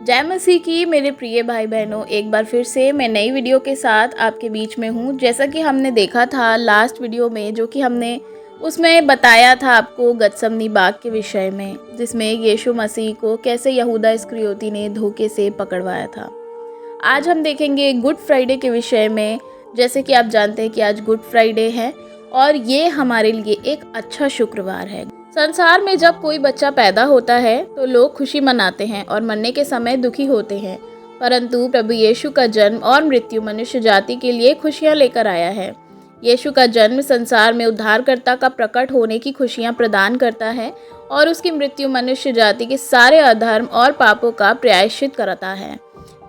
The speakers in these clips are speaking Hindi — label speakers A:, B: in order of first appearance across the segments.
A: जय मसीह की मेरे प्रिय भाई बहनों, एक बार फिर से मैं नई वीडियो के साथ आपके बीच में हूँ। जैसा कि हमने देखा था लास्ट वीडियो में, जो कि हमने उसमें बताया था आपको गतसमनी बाग के विषय में, जिसमें यीशु मसीह को कैसे यहूदा इस्करियोती ने धोखे से पकड़वाया था। आज हम देखेंगे गुड फ्राइडे के विषय में। जैसे कि आप जानते हैं कि आज गुड फ्राइडे है और ये हमारे लिए एक अच्छा शुक्रवार है। संसार में जब कोई बच्चा पैदा होता है तो लोग खुशी मनाते हैं और मरने के समय दुखी होते हैं, परंतु प्रभु यीशु का जन्म और मृत्यु मनुष्य जाति के लिए खुशियां लेकर आया है। यीशु का जन्म संसार में उद्धारकर्ता का प्रकट होने की खुशियां प्रदान करता है और उसकी मृत्यु मनुष्य जाति के सारे अधर्म और पापों का प्रायश्चित करता है,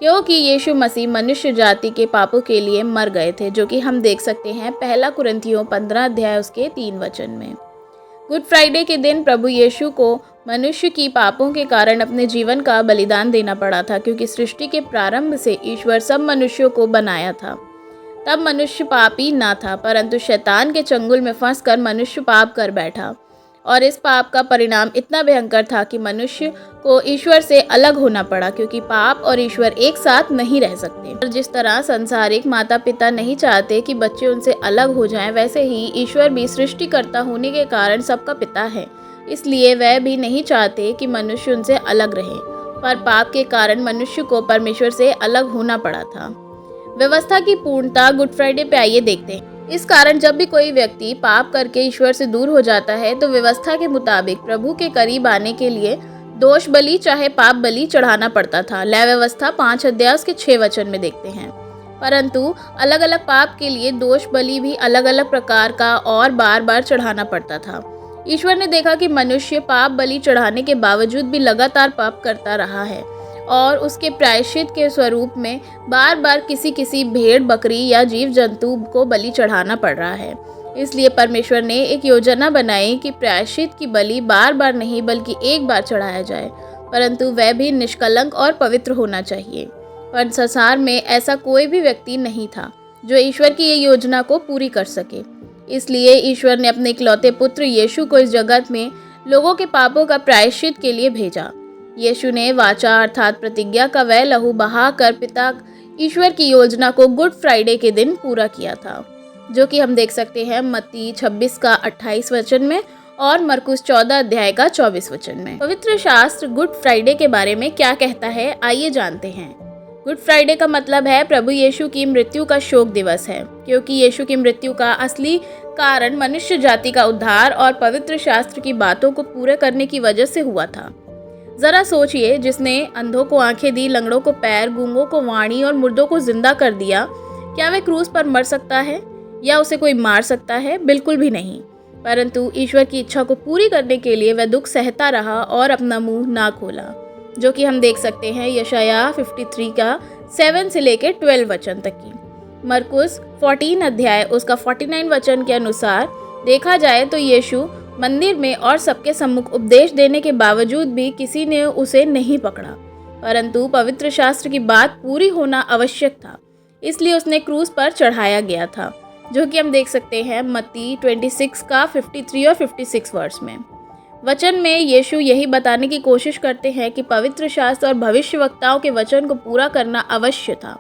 A: क्योंकि यीशु मसीह मनुष्य जाति के पापों के लिए मर गए थे, जो कि हम देख सकते हैं 1 कुरिन्थियों 15 अध्याय उसके 3 वचन में। गुड फ्राइडे के दिन प्रभु यीशु को मनुष्य की पापों के कारण अपने जीवन का बलिदान देना पड़ा था, क्योंकि सृष्टि के प्रारंभ से ईश्वर सब मनुष्यों को बनाया था। तब मनुष्य पापी ना था, परंतु शैतान के चंगुल में फंसकर मनुष्य पाप कर बैठा और इस पाप का परिणाम इतना भयंकर था कि मनुष्य को ईश्वर से अलग होना पड़ा, क्योंकि पाप और ईश्वर एक साथ नहीं रह सकते। और जिस तरह संसारिक माता पिता नहीं चाहते कि बच्चे उनसे अलग हो जाएं, वैसे ही ईश्वर भी सृष्टिकर्ता होने के कारण सबका पिता है, इसलिए वह भी नहीं चाहते कि मनुष्य उनसे अलग रहे। पर पाप के कारण मनुष्य को परमेश्वर से अलग होना पड़ा था। व्यवस्था की पूर्णता गुड फ्राइडे पे आइए देखते हैं। इस कारण जब भी कोई व्यक्ति पाप करके ईश्वर से दूर हो जाता है तो व्यवस्था के मुताबिक प्रभु के करीब आने के लिए दोष बलि चाहे पाप बलि चढ़ाना पड़ता था। लय व्यवस्था 5 अध्याय उसके 6 वचन में देखते हैं। परंतु अलग अलग पाप के लिए दोष बलि भी अलग अलग प्रकार का और बार बार चढ़ाना पड़ता था। ईश्वर ने देखा कि मनुष्य पाप बलि चढ़ाने के बावजूद भी लगातार पाप करता रहा है और उसके प्रायश्चित के स्वरूप में बार बार किसी भेड़ बकरी या जीव जंतु को बलि चढ़ाना पड़ रहा है। इसलिए परमेश्वर ने एक योजना बनाई कि प्रायश्चित की बलि बार बार नहीं बल्कि एक बार चढ़ाया जाए, परंतु वह भी निष्कलंक और पवित्र होना चाहिए। पर संसार में ऐसा कोई भी व्यक्ति नहीं था जो ईश्वर की ये योजना को पूरी कर सके। इसलिए ईश्वर ने अपने इकलौते पुत्र यीशु को इस जगत में लोगों के पापों का प्रायश्चित के लिए भेजा। यीशु ने वाचा अर्थात प्रतिज्ञा का वह लहू बहा कर पिता ईश्वर की योजना को गुड फ्राइडे के दिन पूरा किया था, जो कि हम देख सकते हैं मत्ती 26 का 28 वचन में और मरकुस 14 अध्याय का 24 वचन में। पवित्र शास्त्र गुड फ्राइडे के बारे में क्या कहता है, आइए जानते हैं। गुड फ्राइडे का मतलब है प्रभु यीशु की मृत्यु का शोक दिवस है, क्योंकि यीशु की मृत्यु का असली कारण मनुष्य जाति का उद्धार और पवित्र शास्त्र की बातों को पूरे करने की वजह से हुआ था। जरा सोचिए, जिसने अंधों को आंखें दी, लंगड़ों को पैर, गूंगों को वाणी और मुर्दों को जिंदा कर दिया, क्या वह क्रूस पर मर सकता है या उसे कोई मार सकता है? बिल्कुल भी नहीं। परंतु ईश्वर की इच्छा को पूरी करने के लिए वह दुख सहता रहा और अपना मुंह ना खोला, जो कि हम देख सकते हैं यशायाह 53 का 7 से लेकर 12 वचन तक की। मरकुस 14 अध्याय उसका 49 वचन के अनुसार देखा जाए तो यीशु मंदिर में और सबके सम्मुख उपदेश देने के बावजूद भी किसी ने उसे नहीं पकड़ा, परंतु पवित्र शास्त्र की बात पूरी होना आवश्यक था, इसलिए उसने क्रूस पर चढ़ाया गया था, जो कि हम देख सकते हैं मत्ती 26 का 53 और 56 वर्ष में। वचन में यीशु यही बताने की कोशिश करते हैं कि पवित्र शास्त्र और भविष्यवक्ताओं के वचन को पूरा करना अवश्य था,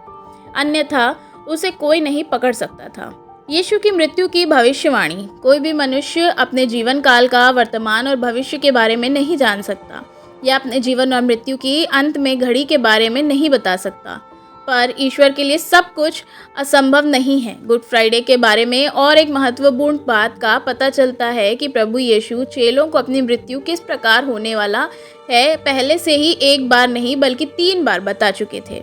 A: अन्यथा उसे कोई नहीं पकड़ सकता था। यीशु की मृत्यु की भविष्यवाणी। कोई भी मनुष्य अपने जीवन काल का वर्तमान और भविष्य के बारे में नहीं जान सकता या अपने जीवन और मृत्यु की अंत में घड़ी के बारे में नहीं बता सकता, पर ईश्वर के लिए सब कुछ असंभव नहीं है। गुड फ्राइडे के बारे में और एक महत्वपूर्ण बात का पता चलता है कि प्रभु यीशु चेलों को अपनी मृत्यु किस प्रकार होने वाला है पहले से ही एक बार नहीं बल्कि 3 बार बता चुके थे,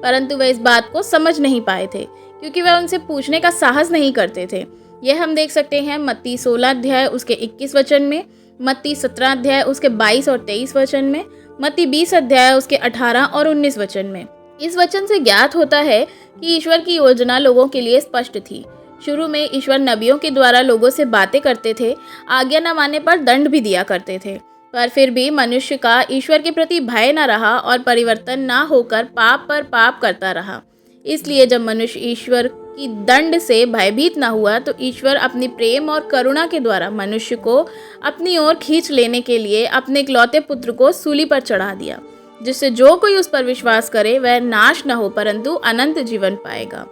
A: परंतु वह इस बात को समझ नहीं पाए थे, क्योंकि वह उनसे पूछने का साहस नहीं करते थे। यह हम देख सकते हैं मत्ती 16 अध्याय उसके 21 वचन में, मत्ती 17 अध्याय उसके 22 और 23 वचन में, मत्ती 20 अध्याय उसके 18 और 19 वचन में। इस वचन से ज्ञात होता है कि ईश्वर की योजना लोगों के लिए स्पष्ट थी। शुरू में ईश्वर नबियों के द्वारा लोगों से बातें करते थे, आज्ञा न मानने पर दंड भी दिया करते थे, पर फिर भी मनुष्य का ईश्वर के प्रति भय न रहा और परिवर्तन न होकर पाप पर पाप करता रहा। इसलिए जब मनुष्य ईश्वर की दंड से भयभीत न हुआ तो ईश्वर अपनी प्रेम और करुणा के द्वारा मनुष्य को अपनी ओर खींच लेने के लिए अपने इकलौते पुत्र को सूली पर चढ़ा दिया, जिससे जो कोई उस पर विश्वास करे वह नाश न हो परंतु अनंत जीवन पाएगा।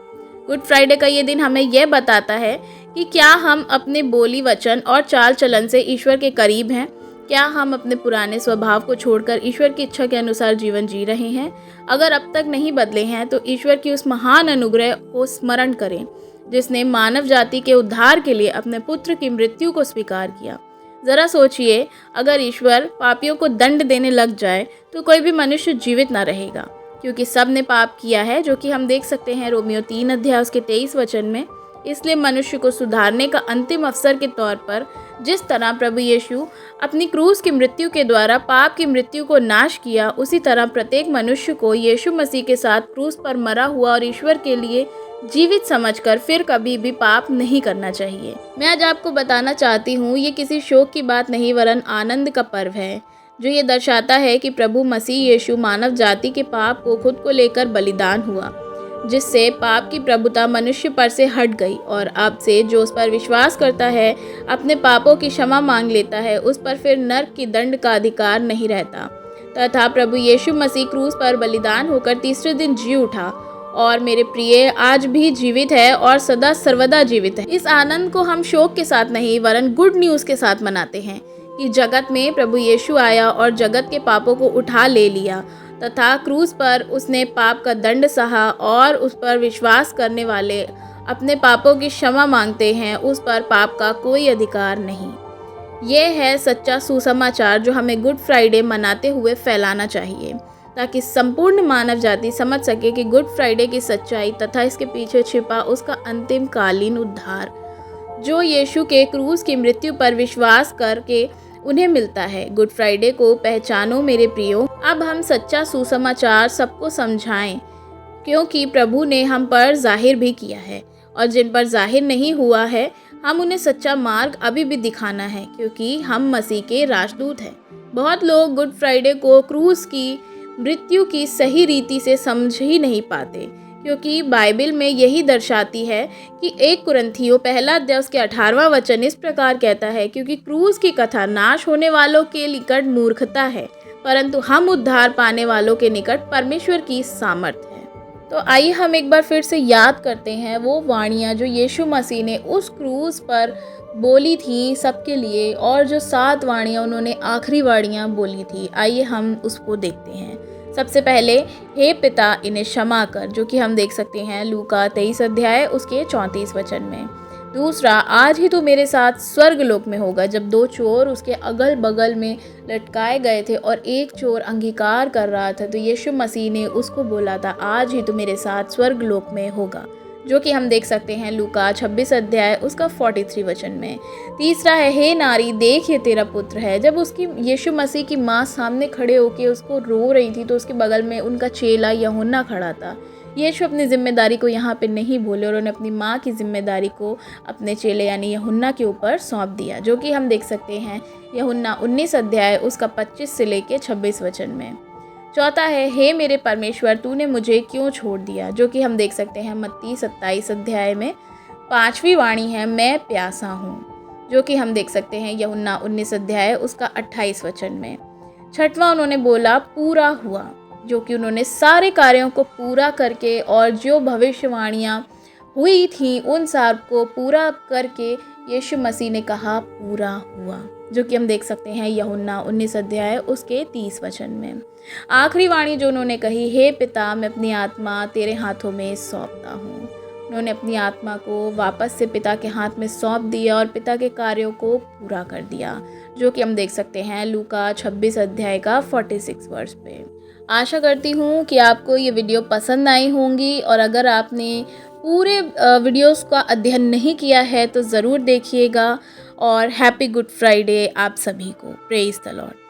A: गुड फ्राइडे का ये दिन हमें यह बताता है कि क्या हम अपने बोली वचन और चाल चलन से ईश्वर के करीब हैं। क्या हम अपने पुराने स्वभाव को छोड़कर ईश्वर की इच्छा के अनुसार जीवन जी रहे हैं। अगर अब तक नहीं बदले हैं तो ईश्वर की उस महान अनुग्रह को स्मरण करें जिसने मानव जाति के उद्धार के लिए अपने पुत्र की मृत्यु को स्वीकार किया। ज़रा सोचिए, अगर ईश्वर पापियों को दंड देने लग जाए तो कोई भी मनुष्य जीवित ना रहेगा, क्योंकि सब ने पाप किया है, जो कि हम देख सकते हैं रोमियो 3 अध्याय उसके 23 वचन में। इसलिए मनुष्य को सुधारने का अंतिम अवसर के तौर पर जिस तरह प्रभु यीशु अपनी क्रूस की मृत्यु के द्वारा पाप की मृत्यु को नाश किया, उसी तरह प्रत्येक मनुष्य को यीशु मसीह के साथ क्रूस पर मरा हुआ और ईश्वर के लिए जीवित समझकर फिर कभी भी पाप नहीं करना चाहिए। मैं आज आपको बताना चाहती हूँ, ये किसी शोक की बात नहीं वरन आनंद का पर्व है, जो ये दर्शाता है कि प्रभु मसीह यीशु मानव जाति के पाप को खुद को लेकर बलिदान हुआ, जिससे पाप की प्रभुता मनुष्य पर से हट गई और अब से जो उस पर विश्वास करता है, अपने पापों की क्षमा मांग लेता है, उस पर फिर नर्क की दंड का अधिकार नहीं रहता। तथा प्रभु यीशु मसीह क्रूस पर बलिदान होकर तीसरे दिन जी उठा और मेरे प्रिय आज भी जीवित है और सदा सर्वदा जीवित है। इस आनंद को हम शोक के साथ नहीं वरन गुड न्यूज़ के साथ मनाते हैं कि जगत में प्रभु यीशु आया और जगत के पापों को उठा ले लिया तथा क्रूस पर उसने पाप का दंड सहा और उस पर विश्वास करने वाले अपने पापों की क्षमा मांगते हैं, उस पर पाप का कोई अधिकार नहीं। ये है सच्चा सुसमाचार जो हमें गुड फ्राइडे मनाते हुए फैलाना चाहिए, ताकि संपूर्ण मानव जाति समझ सके कि गुड फ्राइडे की सच्चाई तथा इसके पीछे छिपा उसका अंतिम कालीन उद्धार, जो यीशु के क्रूस की मृत्यु पर विश्वास करके उन्हें मिलता है। गुड फ्राइडे को पहचानो मेरे प्रियो। अब हम सच्चा सुसमाचार सबको समझाएं, क्योंकि प्रभु ने हम पर जाहिर भी किया है और जिन पर जाहिर नहीं हुआ है हम उन्हें सच्चा मार्ग अभी भी दिखाना है, क्योंकि हम मसीह के राजदूत हैं। बहुत लोग गुड फ्राइडे को क्रूस की मृत्यु की सही रीति से समझ ही नहीं पाते, क्योंकि बाइबल में यही दर्शाती है कि 1 कुरिन्थियों 1 अध्याय उसके 18वां वचन इस प्रकार कहता है, क्योंकि क्रूस की कथा नाश होने वालों के निकट मूर्खता है, परंतु हम उद्धार पाने वालों के निकट परमेश्वर की सामर्थ है। तो आइए हम एक बार फिर से याद करते हैं वो वाणियाँ जो यीशु मसीह ने उस क्रूस पर बोली थी सबके लिए, और जो 7 वाणियाँ उन्होंने आखिरी वाणियाँ बोली थी। आइए हम उसको देखते हैं। सबसे पहले, हे पिता इन्हें क्षमा कर, जो कि हम देख सकते हैं लूका 23 अध्याय उसके 34 वचन में। दूसरा, आज ही तू मेरे साथ स्वर्ग लोक में होगा, जब 2 चोर उसके अगल बगल में लटकाए गए थे और एक चोर अंगीकार कर रहा था, तो यीशु मसीह ने उसको बोला था आज ही तू मेरे साथ स्वर्ग लोक में होगा, जो कि हम देख सकते हैं लूका 26 अध्याय उसका 43 वचन में। तीसरा है, हे नारी देख ये तेरा पुत्र है। जब उसकी यीशु मसीह की माँ सामने खड़े होकर उसको रो रही थी, तो उसके बगल में उनका चेला यूहन्ना खड़ा था। यीशु अपनी जिम्मेदारी को यहाँ पे नहीं भूले और उन्होंने अपनी माँ की जिम्मेदारी को अपने चेले यानी यूहन्ना के ऊपर सौंप दिया, जो कि हम देख सकते हैं यूहन्ना 19 अध्याय उसका 25 से लेके 26 वचन में। चौथा है, हे मेरे परमेश्वर तूने मुझे क्यों छोड़ दिया, जो कि हम देख सकते हैं मत्ती 27 अध्याय में 5वीं वाणी है, मैं प्यासा हूँ, जो कि हम देख सकते हैं यूहन्ना 19 अध्याय उसका 28 वचन में। छठवां उन्होंने बोला पूरा हुआ, जो कि उन्होंने सारे कार्यों को पूरा करके और जो भविष्यवाणियाँ हुई थी उन सब को पूरा करके यीशु मसीह ने कहा पूरा हुआ, जो कि हम देख सकते हैं यूहन्ना 19 अध्याय उसके 30 वचन में। आखिरी वाणी जो उन्होंने कही, हे पिता मैं अपनी आत्मा तेरे हाथों में सौंपता हूँ। उन्होंने अपनी आत्मा को वापस से पिता के हाथ में सौंप दिया और पिता के कार्यों को पूरा कर दिया, जो कि हम देख सकते हैं लूका 26 अध्याय का 46 वर्ष पे। आशा करती हूँ कि आपको ये वीडियो पसंद आई होंगी, और अगर आपने पूरे वीडियोस का अध्ययन नहीं किया है तो ज़रूर देखिएगा। और हैप्पी गुड फ्राइडे आप सभी को। Praise the Lord.